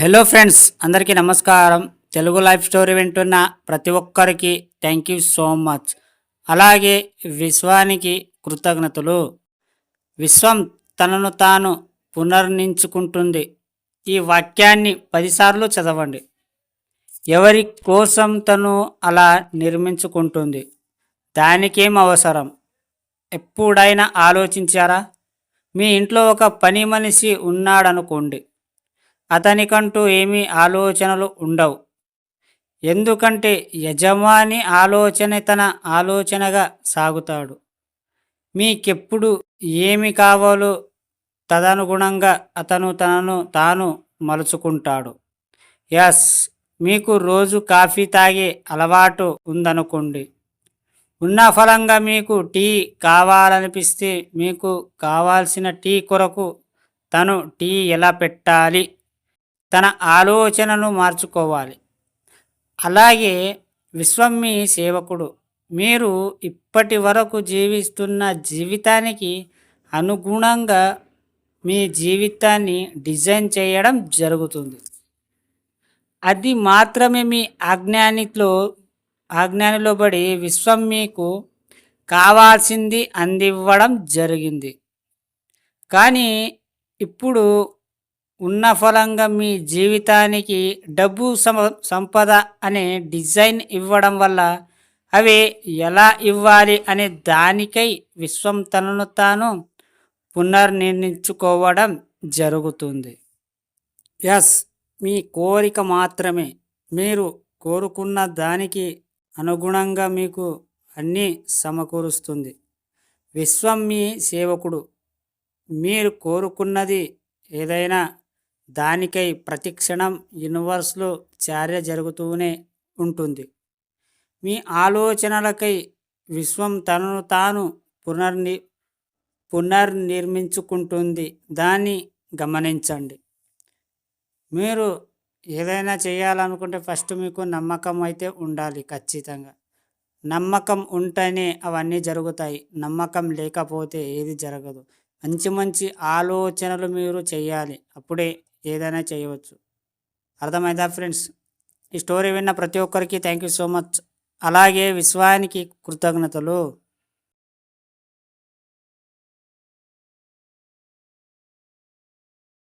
Hello friends, అందరికీ నమస్కారం. Telugu life story వింటున్న ప్రతి ఒక్కరికి థ్యాంక్ యూ సో మచ్. అలాగే విశ్వానికి కృతజ్ఞతలు. విశ్వం తనను తాను పునర్నించుకుంటుంది. ఈ వాక్యాన్ని 10 సార్లు చదవండి. ఎవరి కోసం తను అలా నిర్మించుకుంటుంది? దానికేం అవసరం? ఎప్పుడైనా ఆలోచించారా? మీ ఇంట్లో ఒక పని మనిషి ఉన్నాడనుకోండి. అతనికంటూ ఏమీ ఆలోచనలు ఉండవు. ఎందుకంటే యజమాని ఆలోచన తన ఆలోచనగా సాగుతాడు. మీకెప్పుడు ఏమి కావాలో తదనుగుణంగా అతను తనను తాను మలుచుకుంటాడు. ఎస్, మీకు రోజు కాఫీ తాగే అలవాటు ఉందనుకోండి. ఉన్న ఫలంగా మీకు టీ కావాలనిపిస్తే మీకు కావాల్సిన టీ కొరకు తను టీ ఎలా పెట్టాలి తన ఆలోచనను మార్చుకోవాలి. అలాగే విశ్వం మీ సేవకుడు. మీరు ఇప్పటి వరకు జీవిస్తున్న జీవితానికి అనుగుణంగా మీ జీవితాన్ని డిజైన్ చేయడం జరుగుతుంది. అది మాత్రమే మీ ఆజ్ఞానిలో పడి విశ్వం మీకు కావాల్సింది అందివ్వడం జరిగింది. కానీ ఇప్పుడు ఉన్న ఫలంగా మీ జీవితానికి డబ్బు సంపద అనే డిజైన్ ఇవ్వడం వల్ల అవి ఎలా ఇవ్వాలి అనే దానికై విశ్వం తనను తాను పునర్నిర్ణయించుకోవడం జరుగుతుంది. ఎస్, మీ కోరిక మాత్రమే. మీరు కోరుకున్న దానికి అనుగుణంగా మీకు అన్నీ సమకూరుస్తుంది. విశ్వం మీ సేవకుడు. మీరు కోరుకున్నది ఏదైనా దానికై ప్రతిక్షణం యూనివర్స్లో చర్య జరుగుతూనే ఉంటుంది. మీ ఆలోచనలకై విశ్వం తనను తాను పునర్నిర్మించుకుంటుంది. దాన్ని గమనించండి. మీరు ఏదైనా చేయాలనుకుంటే ఫస్ట్ మీకు నమ్మకం అయితే ఉండాలి. ఖచ్చితంగా నమ్మకం ఉంటేనే అవన్నీ జరుగుతాయి. నమ్మకం లేకపోతే ఏది జరగదు. మంచి మంచి ఆలోచనలు మీరు చేయాలి. అప్పుడే ఏదైనా చేయవచ్చు. అర్థమైందా ఫ్రెండ్స్? ఈ స్టోరీ విన్న ప్రతి ఒక్కరికి థ్యాంక్ యూ సో మచ్. అలాగే విశ్వానికి కృతజ్ఞతలు.